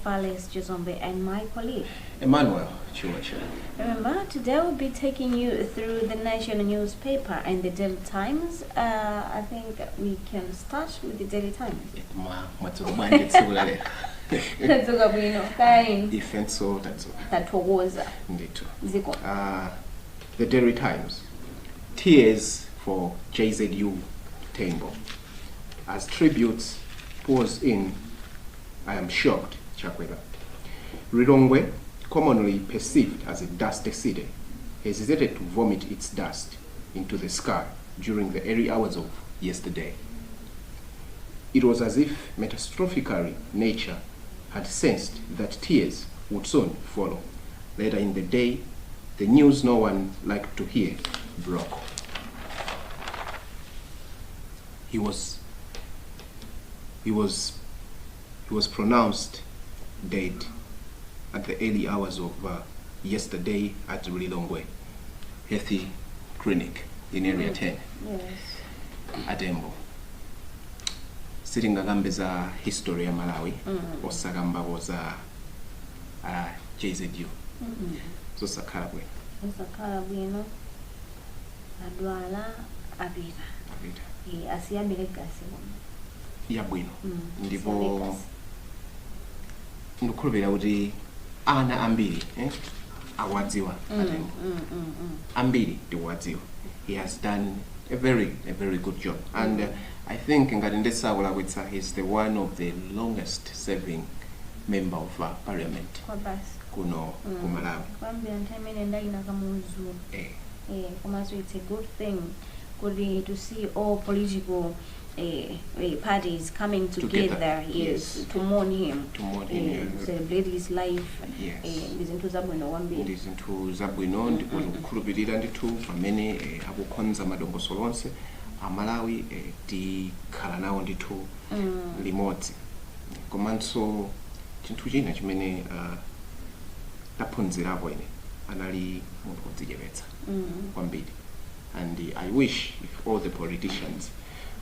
Fales Jizombe and my colleague Emmanuel Chumacha. Remember, today we'll be taking you through the national newspaper and the Daily Times. I think we can start with the Daily Times. That was the Daily Times. Tears for JZU Tembo. As tributes pours in, I am shocked. Chakwera. Rilongwe, commonly perceived as a dusty city, hesitated to vomit its dust into the sky during the early hours of yesterday. It was as if metaphorically nature had sensed that tears would soon follow. Later in the day, the news no one liked to hear broke. He was pronounced dead at the early hours of yesterday at Rilongwe Healthy Clinic in Area 10. Yes. At Embo. Sitting Gagambeza history ya Malawi, Osagamba was JZU. So Sakarabwe. Sakarabwe, no? Adwala Abira. Asiyambile gasi. Yabwino. Ndipo ndukulubira kuti ana ambiri awadziwa Atembo. Ambiri ndiwadziwa. He has done a very good job, and I think ngati ndesawula kwitsa he's the one of the longest serving member of parliament kuno ku Malawi. It's a good thing to see all political parties coming together yes. to mourn him, celebrate his life. Ndizinto zabwino ndikukhulupirira ndithu pamene akukhonza madongosolo onse amalawi tikhala nawo ndithu limodzi. Komanso chinthu china chimene taphunzirapo ine anali munthu wodzichepetsa kwambiri, and I wish if all the politicians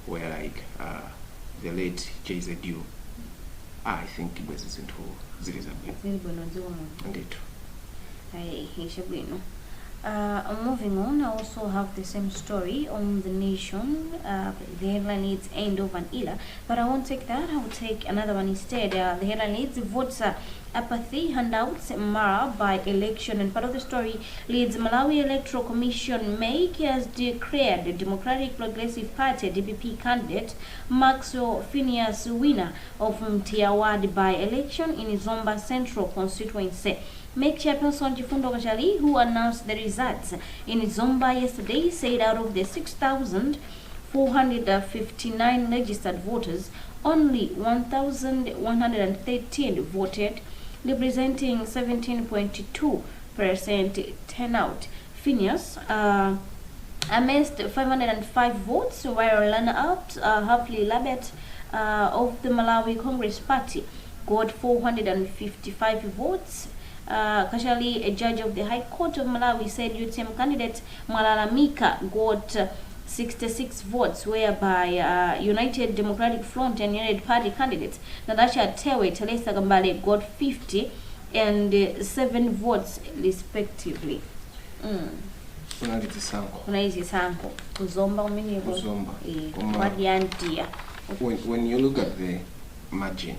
were like the late JZU, I think it was into Zilizabwino. Moving on, I also have the same story on the Nation. The headline needs end of an era, but I won't take that. I will take another one instead. The headline needs votes apathy handouts mar by election, and part of the story leads Malawi Electoral Commission MAKE has declared the Democratic Progressive Party DPP candidate Maxwell Phineas winner of Mtiawadi by election in Zomba Central constituency. MAKE chairperson Chifundo Kachali, who announced the results in Zomba yesterday, said out of the 6,459 registered voters, only 1,113 voted, representing 17.2% turnout. Phineas amassed 505 votes, while runner-up Hafli Labet of the Malawi Congress Party got 455 votes. Kashali, a judge of the High Court of Malawi, said UTM candidate Malala Mika got 66 votes, whereby United Democratic Front and United Party candidates Natasha Tewe Teresa Gambale got 50 and 7 votes respectively. When you look at the margin,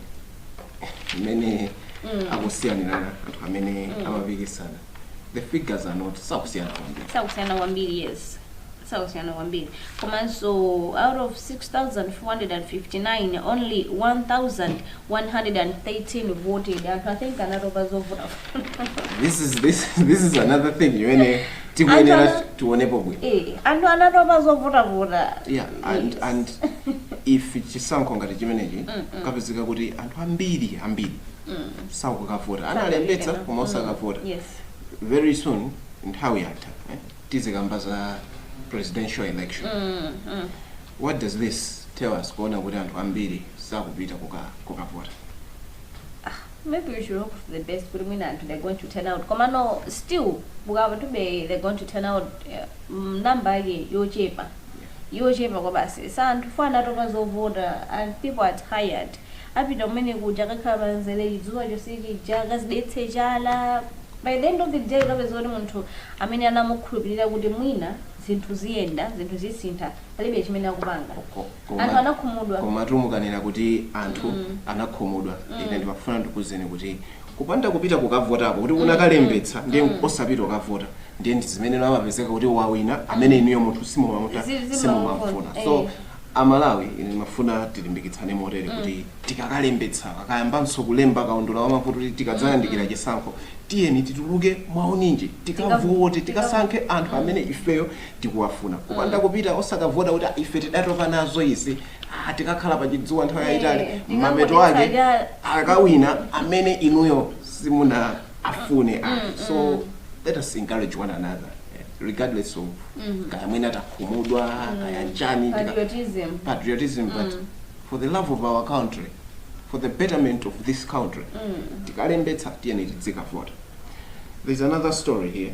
many the figures are not yes. So out of 6,459, only 1,113 voted. I think another was over. This is another thing. You to enable with. And another was over. Yeah, and if it's some congratulatory, Kabizigabudi and Ambidi, sakukavota analembetsa koma osakavota. Yes. Very soon nthawi yatha tizikamba za presidential election. What does this tell us kuona kuti anthu ambiri sakupita kukavota? Maybe we should hope for the best. They're going to turn out. Komano still, they're going to turn out number yochepa. Yochepa kwa basi. Santu fana toka voter and people are tired. Happy domini kujaga kama nzele izua josiki jaga zdete jala. By the end of the day, lobe zoni muntu amini anamukhulupirira kuti mwina zinthu ziyenda zinthu zisintha palibe chimene akupanga anthu anakhumudwa koma tumukanira kuti anthu anakhumudwa ine ndimafuna ndikuzeni kuti kupanda kupita kukavotako kuti unakalembetsa ndiye osapita kukavota ndiye zimene amapezeka kuti wawina amene inuyo munthu simumafuna. So amalawi ine ndimafuna tilimbikitsane motere kuti tikakalembetsa akayambanso kulemba kaundula wamavuto kuti tikadzayandikira chisankho tiyeni tituluke mwaoninji tikavote tikasankhe anthu amene ifeyo tikuwafuna. Kupanda kupita osakavota kuti ife tidatopa nazo izi tikakhala pachidzuwa nthawi yayitali mapeto ake akawina amene inuyo simuna afune. So let us encourage one another regardless of kaya mwina takhumudwa kaya njani patriotism but for the love of our country, for the betterment of this country tikalembetsa tiyeni tidzikavota. There's another story here.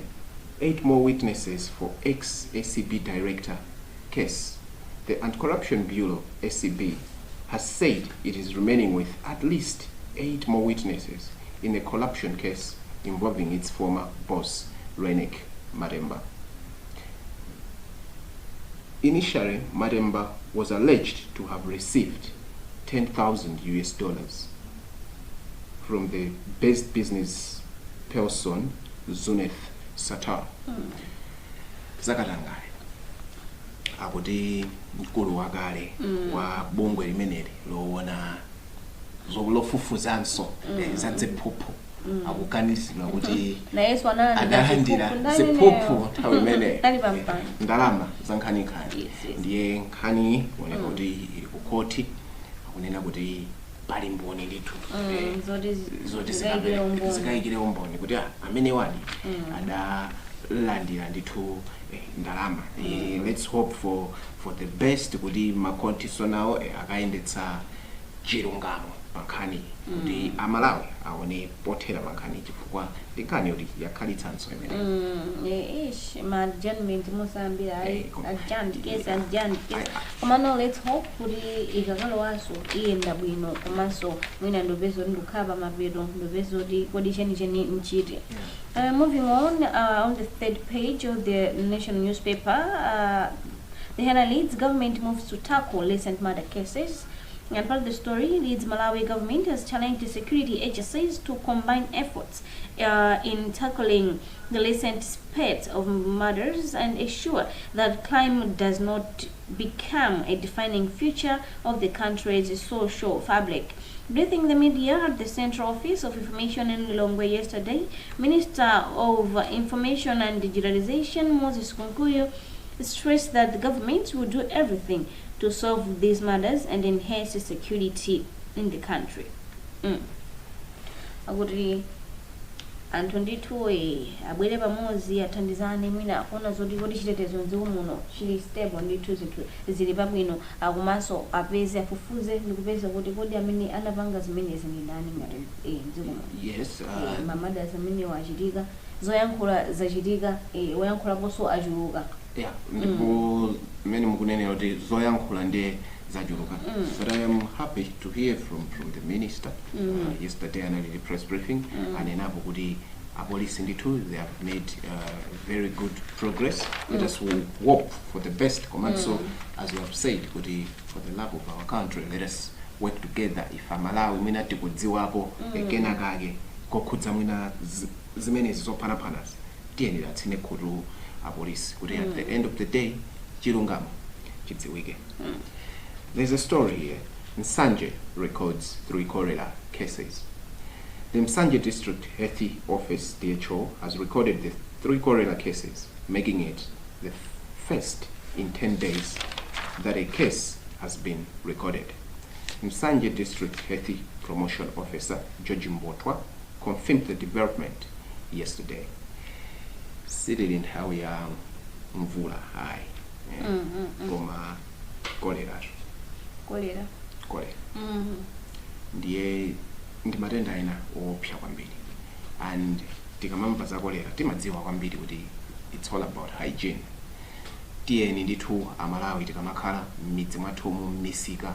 8 more witnesses for ex-ACB director case. The Anti-Corruption Bureau, ACB, has said it is remaining with at least 8 more witnesses in a corruption case involving its former boss, Renek Mademba. Initially, Mademba was alleged to have received $10,000 from the best business person, Zuneth Satar. Zakatangale akuti mkulu wakale wa bungwe limeneli loona zolofufuzanso zadziphuphu akukanizidwa kuti adalandira ziphuphu nthawi imene ndalama za nkhaninkhani ndiye nkhani kuoneka kuti ili kukhoti akunena kuti pali mboni ndithu zoti zikayikire umboni kuti amene wadi adalandira ndithu ndalama. Let's hope for the best kuti makontiso nawo akayendetsa chilungamo pankhani kuti amalawi aone pothera pankhani chifukwa ndikhani kuti yakhalitsanso imene ma adjournment musambira adjourned case komano let's hope kuti ikakalowaso iyenda bwino komanso mwina ndopezo ndikukhala mapeto ndopezo kodi chenicheni mchite. Moving on the 3rd page of the national newspaper, the headline reads, government moves to tackle recent murder cases. And part of the story reads, Malawi government has challenged security agencies to combine efforts in tackling the recent spate of murders and ensure that crime does not become a defining feature of the country's social fabric. Briefing the media at the Central Office of Information in Lilongwe yesterday, Minister of Information and Digitalization Moses Kunkuyo stressed that the government will do everything to solve these matters and enhance security in the country. Aguri anthu ndithu abwere pamodzi athandizane mwina akuona zoti kodi chitetezo muno chili stable ndithu zinthu zili pabwino akumaso apeze afufuze ndikupeza kuti kodi amene anapanga zimenezi ndi ndani ngati mdziko muno. Yes, mamada zamene wachitika zoyankhula zachitika woyankhulaponso achuluka. Yeah, ndipo many mukunenera kuti zoyankhula ndiye zachuluka. But I am happy to hear from the minister yesterday and at the press briefing and enapo kuti apolisi ndithu they have made very good progress. Let us hope for the best. So as you have said, kuti for the love of our country, let us work together. If amalawi mwina tikudziwapo ekena kake kokhudza mwina zimene zizophanaphanas tiyeni tatsine khutu apolisi kuti at the end of the day chilungamo chidziwike. There's a story here. Msanje records 3 cholera cases. The Msanje District Health Office DHO has recorded the 3 cholera cases, making it the first in 10 days that a case has been recorded. Msanje District Health Promotion Officer George Mbotwa confirmed the development yesterday. Sitting in how we are mvula high. Koma kolera. Kolera. Ndiye ndi matenda ena opsa kwambiri, and tikamamva za kolera timadziwa kwambiri kuti it's all about hygiene. Tiyeni ndithu Amalawi tikamakhala m'midzi mwathu m'misika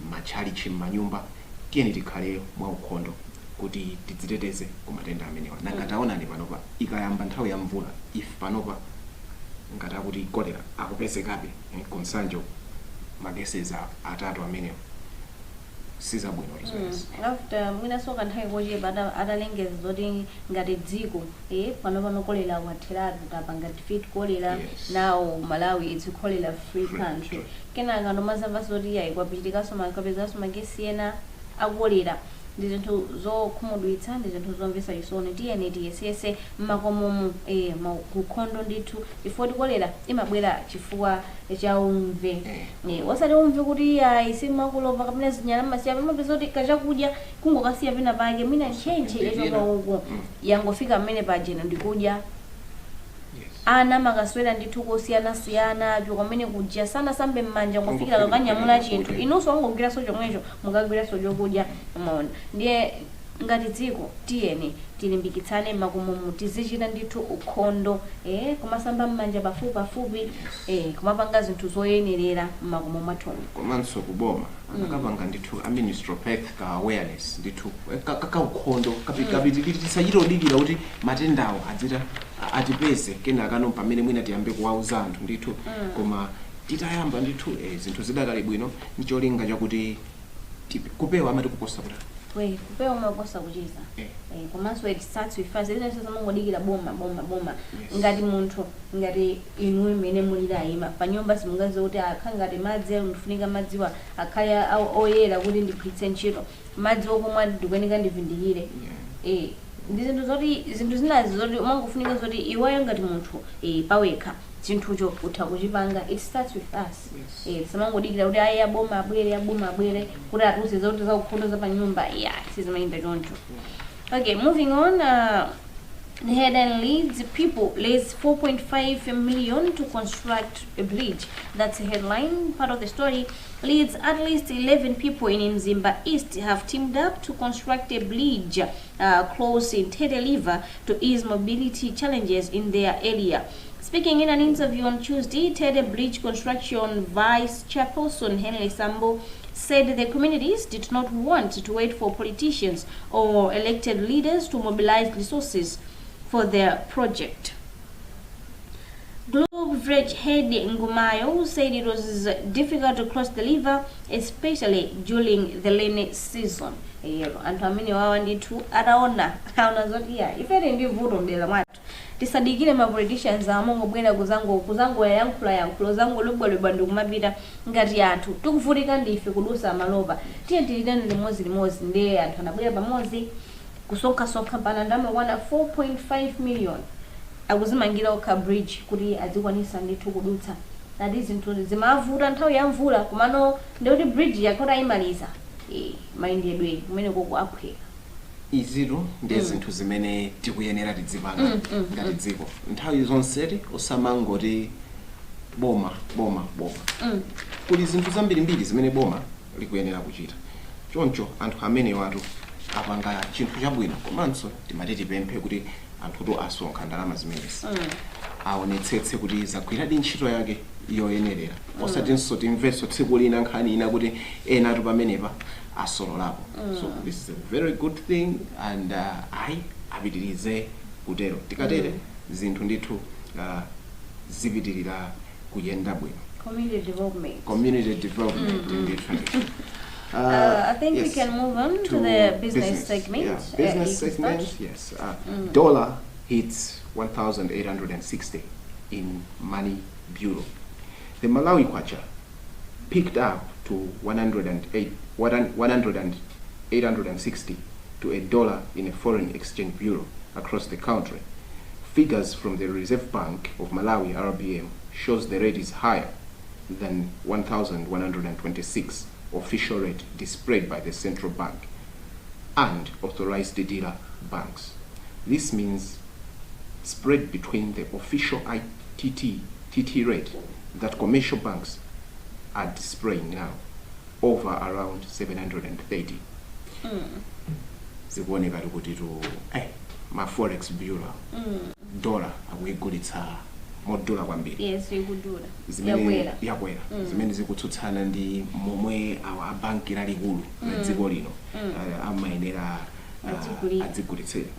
m'matchalichi m'manyumba, tiyeni tikhale mwaukhondo kuti tidziteteze ku matenda amenewa. Nanga taonani panopa ikayamba nthawi ya mvula, if panopa ngati akuti kolera akupezekabe konsanjo mageseza atatu amenewa sizabwino izoezi. After mwina soka nthawi kochepa atalengeza zoti ngati dziko pano kolera watheratu tapanga defeat kolera, now Malawi it's a cholera free country. Kenaka nomazamva zoti yayi kwapitikaso makapezaso magesi ena akolera. Ndi zinthu zokhumudwitsa, ndi zinthu zomvetsa chisoni. Tiyeni tiyesese mmakomomu kukhondo ndithu chifukwa kolera imabwera chifukwa cha umve. Wasati umve kuti yayi simakulopa kapena zinyalama siya pamapeza kuti kachakudya kungokasiya pena pake mwina ntchentche yachoka uko yangofika mmene pajena ndikudya. Ana makaswera ndithu kosiyana-siyana pamene kudya sana sambe m'manja ngofikira kakanyamula chinthu inunso angogwiraso chomwecho mukagwiraso chokudya maona. Ndiye ngati dziko tiyeni tilimbikitsane makomomu tizichita ndithu ukhondo kumasamba m'manja pafupi kumapanga zinthu zoyenerera m'makomo mwathu. Komanso kuboma akapanga ndithu ministry of health ka awareness ndithu kakukhondo kapitisa chitodikira kuti matendawo atipeze kenaka no pamene mwina tiyambe kuwauza anthu ndithu. Koma titayamba ndithu zinthu zidakali bwino ndicholinga chakuti kupewa amati kuposa kuti kupewa umakosa kuchiza. Komanso it starts with us. Ine sasa mungodikira boma. Ngati munthu ngati inu imene mulirayima pa nyumba simungaze kuti akhala ngati madzi ndifunika madziwa akhaya oyera kuti ndigwiritse ntchito madzi okumwa ndikuyeneka ndivindikire. Ndi zinthu zinazi zoti umangofunika zoti iweyo ngati munthu pawekha chinthucho utha kuchipanga. It starts with us. Samangodikira kuti ayi aboma abwere kuti atiuze zoti zakukhondo za pa nyumba sizimayenda choncho. Okay, moving on. The headline leads people raise 4.5 million to construct a bridge. That's the headline. Part of the story leads at least 11 people in Mzimba East have teamed up to construct a bridge close in Tete River to ease mobility challenges in their area. Speaking in an interview on Tuesday, Tete Bridge Construction Vice Chairperson Henry Sambo said the communities did not want to wait for politicians or elected leaders to mobilize resources for their project. Globe Village head Ngumayo said it was difficult to cross the river, especially during the rainy season. Anthu amene wawa ndithu ataona zoti ifere ndi vuto ndela mwathu tisadikire ma politicians amongobwera kuzango yankhulo zango lubwa ndikumapita ngati anthu tikuvutika ndife kudusa malopa. Tiye tilitani limodzi ndi anthu anabwera pamodzi kusonkha pana ndamwana 4.5 million akuzimangira okha bridge kuti azikwanisa ndithu kudutsa. Nadi zinthu zimavuta nthawi ya mvula kumano ndikuti bridge yakhota imaliza mayendedwe kumene koko aphweka. Izitu ndi zinthu zimene tikuyenera tidzipanga ngati dziko nthawi zonseti osamangoti boma. Kuli zinthu zambirimbiri zimene boma likuyenera kuchita. Choncho anthu amene watu apanga chinthu chabwino komanso timati tipemphe kuti anthuto asonkha ndalama zimenezi aonetsetse kuti zagwiradi ntchito yake yoyenerera. Osatinso timveso tsiku lina nkhani ina kuti ena atu pamenepa asololapo. So this is a very good thing and apitirize kutero. Tikatere zinthu ndithu zipitirira kuyenda bwino. Community development ndithu. I think we can move on to the business segment. Business segment, yes. Dollar hits 1,860 in Money Bureau. The Malawi kwacha picked up to 860 to a dollar in a foreign exchange bureau across the country. Figures from the Reserve Bank of Malawi (RBM) shows the rate is higher than 1,126 official rate displayed by the central bank. and authorized dealer banks. This means spread between the official TT rate that commercial banks are displaying now over around 730. Zikuoneka kuti ma forex bureau dollar akuyigulitsa modula kwambiri. Yes, ikudula. Yakwera. Zimene zikutsutsana ndi momwe awa banki lalikulu la dziko lino amayenera adzigulitsira.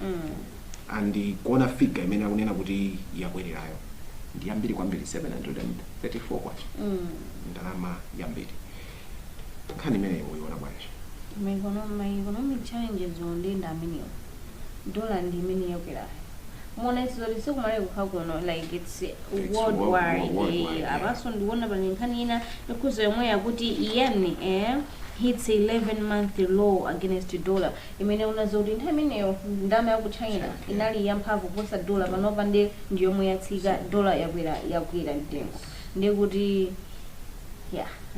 And kuona figure imene akunena kuti yakwererayo ndi yambiri kwambiri 734 kwacha. Ndalama yambiri. Nkhani imene uyiona bwanji? My economic challenges onde ndameniyo. Dollar ndi imene yakwera. Monetization like it's worldwide. Abaso ndiwona balinkani ina because yomwe yakuti yen hits 11-month low against the dollar. Imene unazoti nthawi ndama ya ku China inali yamphamvu kuposa dollar panopa ndi yomwe yatsika dollar yakwera mtengo. Ndikuti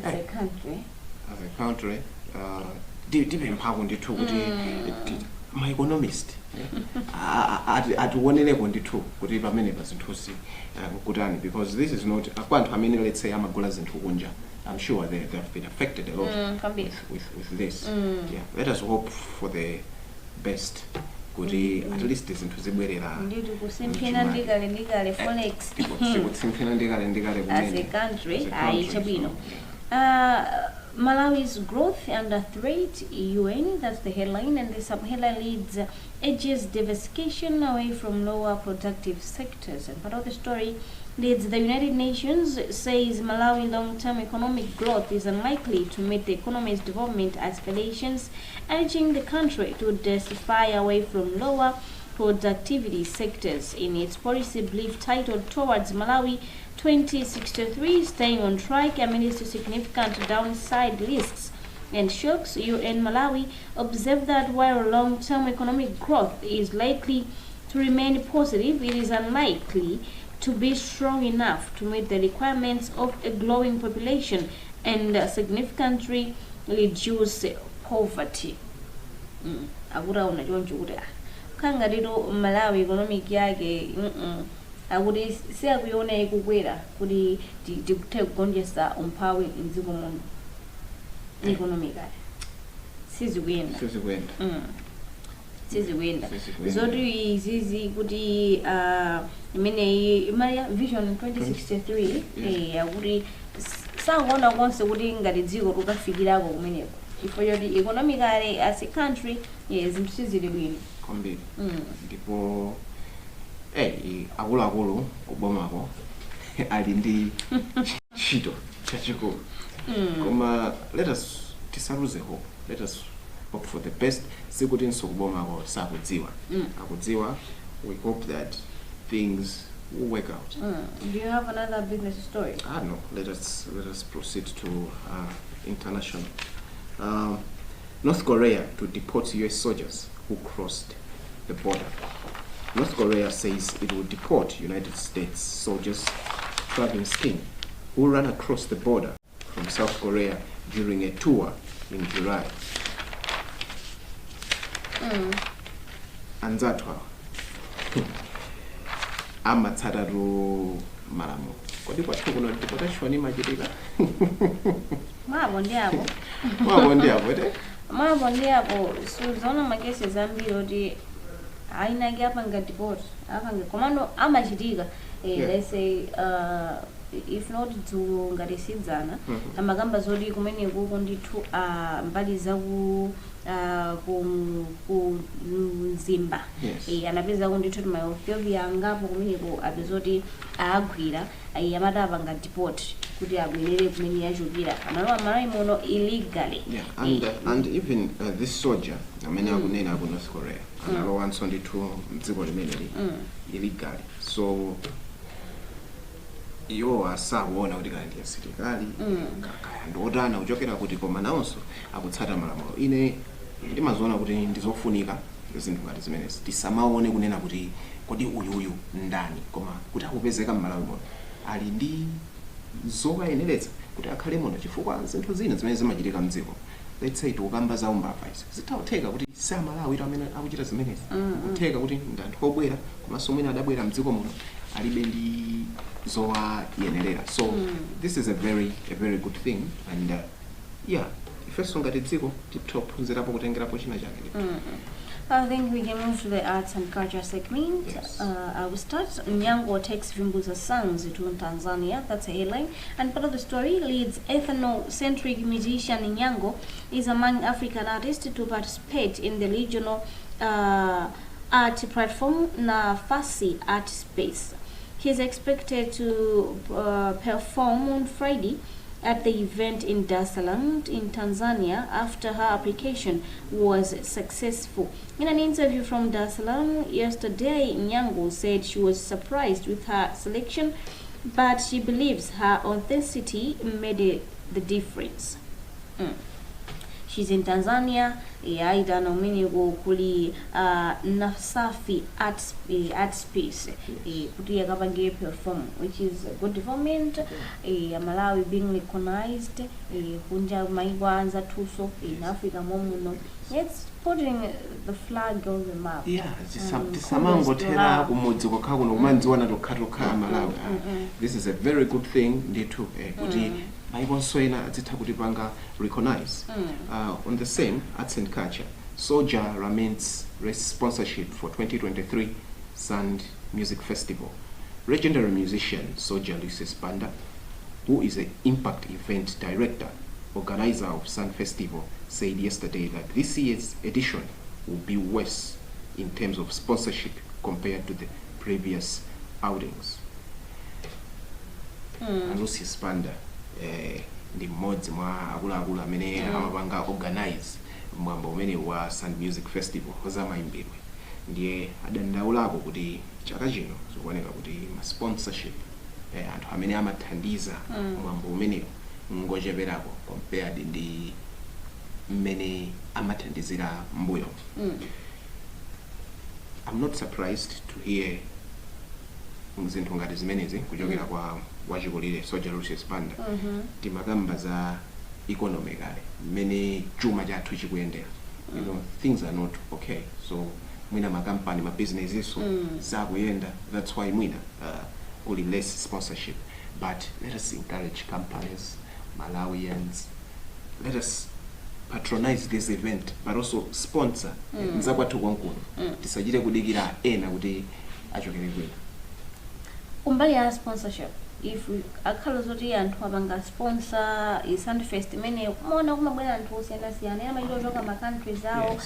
as a country ndibe mphamvu ndithu kuti my economist atiwoneleko ndithu kuti pamene pazinthuzi kutani, because this is not akwanthu amene let's say amagula zinthu kunja. I'm sure they've been affected a lot with this. Let us hope for the best. Kuti at least zinthu zibwerera nditi kusimphina ndikale forex sikusimphina ndikale as a country chabwino. Malawi's growth under threat, UN, that's the headline, and the sub-headline leads edges diversification away from lower productive sectors. And part of the story leads the United Nations says Malawi long-term economic growth is unlikely to meet the economy's development aspirations, urging the country to diversify away from lower productivity sectors. In its policy brief titled Towards Malawi 2063, staying on track amidst significant downside risks and shocks, UN Malawi observed that while long-term economic growth is likely to remain positive, it is unlikely to be strong enough to meet the requirements of a growing population and significantly reduce poverty. Akura unachonjo kuti kanga lero Malawi economic yake akuti siyakuiona ikukwera kuti tikuthe kugonjesa umphawi mdziko muno economically sizikuyenda zoti izizi kuti imene imaliya vision 2063 akuti sangoona konse kuti ngati dziko tukafikirako kumeneko chifukwa choti economically as a country zinthu sizili bwino kwambiri. Ndipo akuluakulu kubomako ali ndi ntchito chachikulu. Koma let us tisaluze hope. Let us hope for the best. Sikuti nsukubomako sakudziwa. Akudziwa. We hope that things will work out. Do you have another business story? No. Let us proceed to international. North Korea to deport US soldiers who crossed the border. North Korea says it will deport United States soldiers traveling skiing who ran across the border from South Korea during a tour in July. Anzatwa amatsatatu malamulo. Kodi kwathu kuno deportation imachitika? Mabo ndiapo. Mabo ndiapo suzona makesi zambiri oti aina yapanga deport apanga komando amachitika let's say if not to ngatisidzana amakamba zoti kumene kuko ndithu mbali za ku Zimba anapeza ndithu ma Ethiopia ngapo kumeneko apezoti agwira amata apanga deport kuti abwerere kumene yachokera amalawi mono illegally. And even this soldier amene akunena ku North Korea analowanso ndithu mdziko limeneli illegally. So iwo asakuona kuti kandi asilikali kaya ndotana kuchokera kuti koma nawonso akutsata malamulo. Ine ndimaziona kuti ndizofunika zinthu ngati zimenezi tisamaone kunena kuti kodi uyuyu ndani, koma kuti akupezeka m'Malawi muno ali ndi zokayeneretsa kuti akhale muno chifukwa zinthu zina zimene zimachitika mdziko let's say tikukamba za umbava izi zitautheka kuti samalawi amene akuchita zimenezi kutheka kuti ndanthu obwera komanso mwina adabwera mdziko muno alibe ndi zowayenerera. So this is a very good thing, and yeah, ifeso ngati dziko titophunzirapo kutengerapo china chake. I think we can move to the arts and culture segment. Yes. I will start. Nyango takes Vimbuza songs to Tanzania. That's a headline. And part of the story, leads ethnocentric musician Nyango is among African artists to participate in the regional art platform Nafasi Art Space. He is expected to perform on Friday at the event in Dar es Salaam in Tanzania after her application was successful. In an interview from Dar es Salaam yesterday, Nyango said she was surprised with her selection, but she believes her authenticity made the difference. She's in Tanzania. Aida nomini kuli Nasafi art space kutia kabange perform, which is a good development. Malawi being recognized kunja maiwanza tuso in Africa momuno. It's putting the flag on the map. Yeah, tisamangotera kumudzi kokha kuno kumanziwana tokha Malawi. This is a very good thing ndithu kuti maibonso ena adzitha kuti panga recognize. On the same, arts and culture, Soja remains sponsorship for 2023 Sand Music Festival. Legendary musician Soja Lucius Banda, who is an impact event director, organizer of Sand Festival, said yesterday that this year's edition will be worse in terms of sponsorship compared to the previous outings. Lucius Banda ndi mmodzi mwa akuluakulu amene amapanga organize mwambo umene wa Sand Music Festival ozamaimbidwe, ndiye adandaulapo kuti chaka chino zikuoneka kuti ma sponsorship anthu amene amathandiza mwambo umenewo ngocheperako compared ndi mmene amathandizira mbuyo. I'm not surprised to hear zinthu ngati zimenezi kuchokera kwa wachikulire Soja Lucius Banda. Timakamba za economically mmene chuma chathu chikuyendera. You know, things are not okay, so mwina makampani ma business iso zakuyenda, that's why mwina kuli less sponsorship, but let us encourage companies, Malawians, let us patronize this event but also sponsor nzakwathu konkuno tisachite kudikira ena kuti achokere kwina. Umbali ya sponsorship, if akhala zoti anthu abanga sponsor Sand Fest imene kumona kumabwera anthu osiyana-siyana amayiro choka ma countries awo,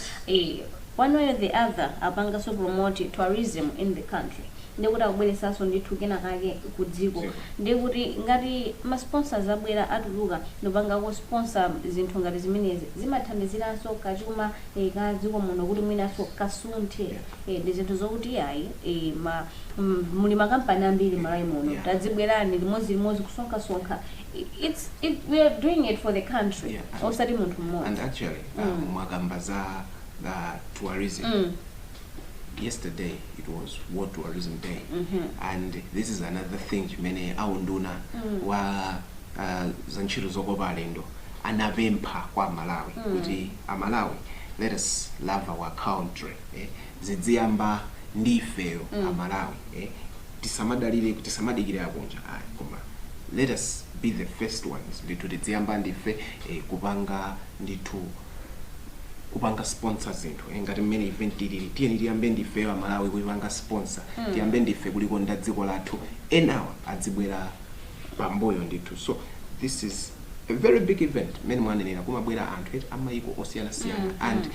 one way or the other abanga so promote tourism in the country. Ndikuti akubweresanso ndithu kena kake kudziko, ndikuti ngati ma sponsors abwera atuluka ndopangako sponsor zinthu ngati zimenezi zimathandiziranso kachuma ka dziko muno kuti mwinaso kasunthe ndi zinthu zokuti ayi muli makampani ambiri Malawi muno tadzibwerani limodzi kusonkha. We are doing it for the country, osati munthu mmodzi. And actually mwakamba za tourism, yesterday it was World Tourism Day, and this is another thing mene aunduna wa zanchiro zokopa alendo anapempha kwa Malawi kuti Malawi, let us love our country, zidziyamba ndifeyo Malawi, tisamadikire akunja koma let us be the first ones nditu tidziyamba ndife kupanga sponsor zinthu ngati mmene event ilili tiyeni tiyambe ndife Malawi kuipanga sponsor, tiyambe ndife kulikonda dziko lathu, enawa adzibwera pambuyo ndithu. So this is a very big event mmene mwanenera kumabwera anthu amayiko osiyana-siyana, and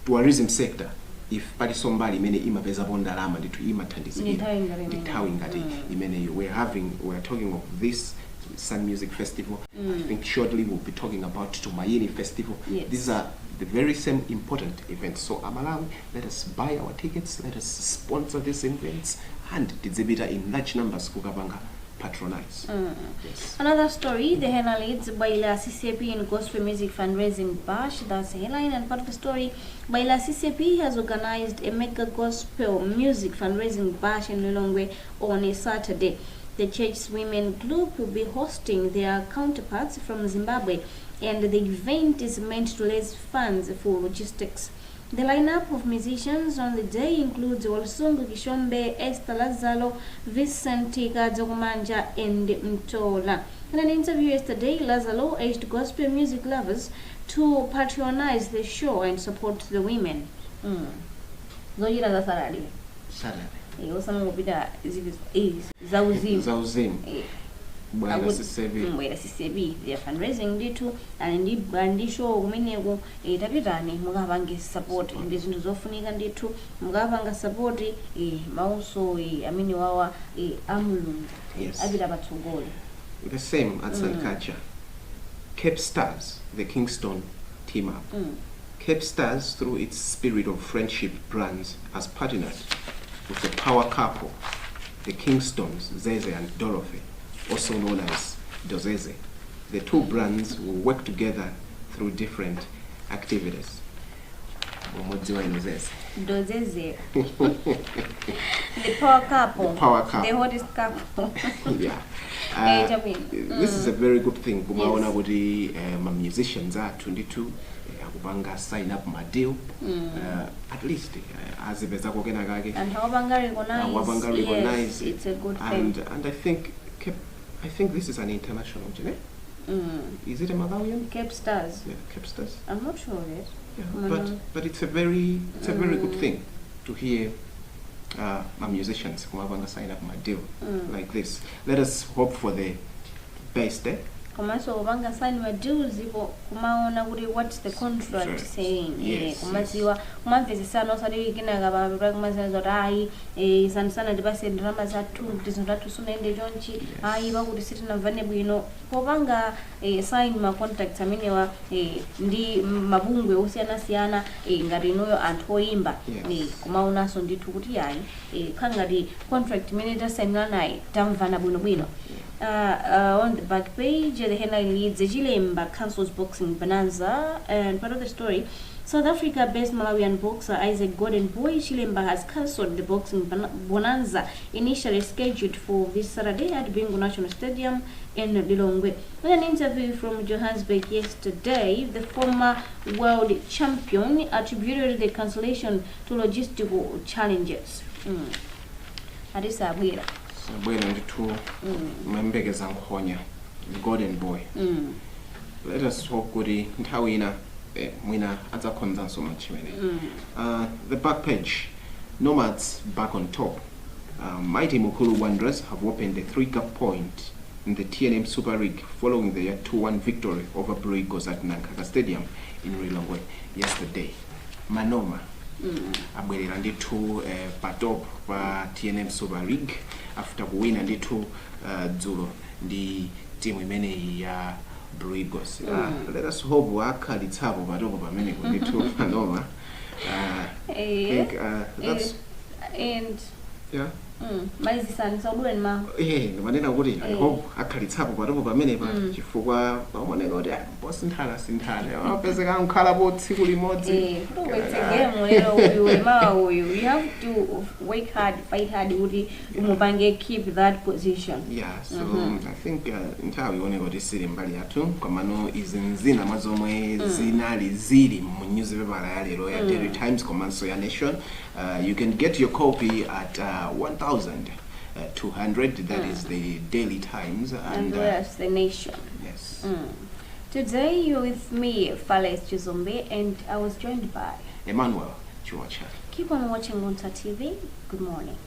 tourism sector if pali sombali imene imapezapo ndalama ndithu imathandizikira nthawi ngati imeneyo. We are talking of this Sand Music Festival. I think shortly we'll be talking about Tumaini Festival. These are the very same important events. So Malawi, let us buy our tickets, let us sponsor these events, and tidzibita in large numbers kukapanga patronize. Yes. Another story, the henna leads Baila CCP in Gospel Music Fundraising Bash. That's the headline. And part of the story, Baila CCP has organized a mega gospel music fundraising bash in Lilongwe on a Saturday. The church's women group will be hosting their counterparts from Zimbabwe and the event is meant to raise funds for logistics. The lineup of musicians on the day includes Walsungu Kishombe, Esther Lazaro, Vincent Kazokumanja, and Mtola. In an interview yesterday, Lazaro urged gospel music lovers to patronize the show and support the women. Zoyira za saladi. Saladi. Osama kupita zauzimu. Zauzimu. Bwana sisebi they are fundraising nditu andisho kumeneko tapitani mukapange support ndi zinthu zofunika nditu mukapanga support mauso amene wawa amulungu apita patsogolo. The same at Sankacha. Cape Stars, the Kingston team up. Cape Stars, through its spirit of friendship brands, has partnered with the power couple, the Kingstons, Zeze and Dorothy, also known as Dozeze. The two brands will work together through different activities. Dozeze. The power couple. The power couple. The hottest couple. Yeah. This is a very good thing. Kumaona kuti musicians are 22 akupanga sign up my deal. At least azipeza kokena kake. And hawabanga recognize. Yes, it's a good thing. And I think this is an international, Is it a Malawian? Cape Stars. Yeah, Cape Stars. I'm not sure yet. Yeah, but it's a very good thing to hear my musicians who have sign up my deal like this. Let us hope for the best. Komanso banga sign my deals ipo kumaona kuti what's the contract saying. Kumasiwa kumamvesesana osati kinaka ba kumasana zoti sansana ndipase drama za 2 tizondatu sunaende chonchi bakuti sitina vane bwino popanga sign ma contracts amenewa ndi mabungwe osiyana ngati inoyo anthu oyimba kumaonaso ndithu kuti khangati contract imene tasainira naye tamvana bwino. On the back page, the headline reads Chilemba cancels boxing bonanza, and part of the story, South Africa-based Malawian boxer Isaac Golden Boy Chilemba has cancelled the boxing bonanza initially scheduled for this Saturday at Bingu National Stadium in Lilongwe. In an interview from Johannesburg yesterday, the former world champion attributed the cancellation to logistical challenges. Adisa Abwira. Bwena nditu mambegeza nkhonya Golden Boy. Let us hope kuti nthawi ina mwina adzakhonzanso machimene. The back page, Nomads back on top. Mighty Mukulu Wanderers have opened a 3-cup point in the TNM Super League following their 2-1 victory over Brigos at Nankaka Stadium in Lilongwe yesterday. Manoma abwerera ndithu patop pa TNM Super League after kuwina ndithu dzulo ndi timu imene ya Brigos. Let us hope akhalitsapo patoko pamene ndithu Manoma. I think that's and manena kuti I hope akhalitsapo patoko pamene pa chifukwa paoneka kuti bosinthana apezeka nkhala po tsiku limodzi. You have to work hard, fight hard kuti umupange keep that position. Yeah, so I think nthawi ioneka kuti sili mbali yathu komano izinzina mazomwe zinali zili mu newspaper ya lero ya Daily Times komanso ya Nation. You can get your copy at 1,200. That is the Daily Times and where's the Nation. Yes. Today you're with me, Fales Chizombe, and I was joined by Emmanuel Chuacha. Keep on watching Luntha TV. Good morning.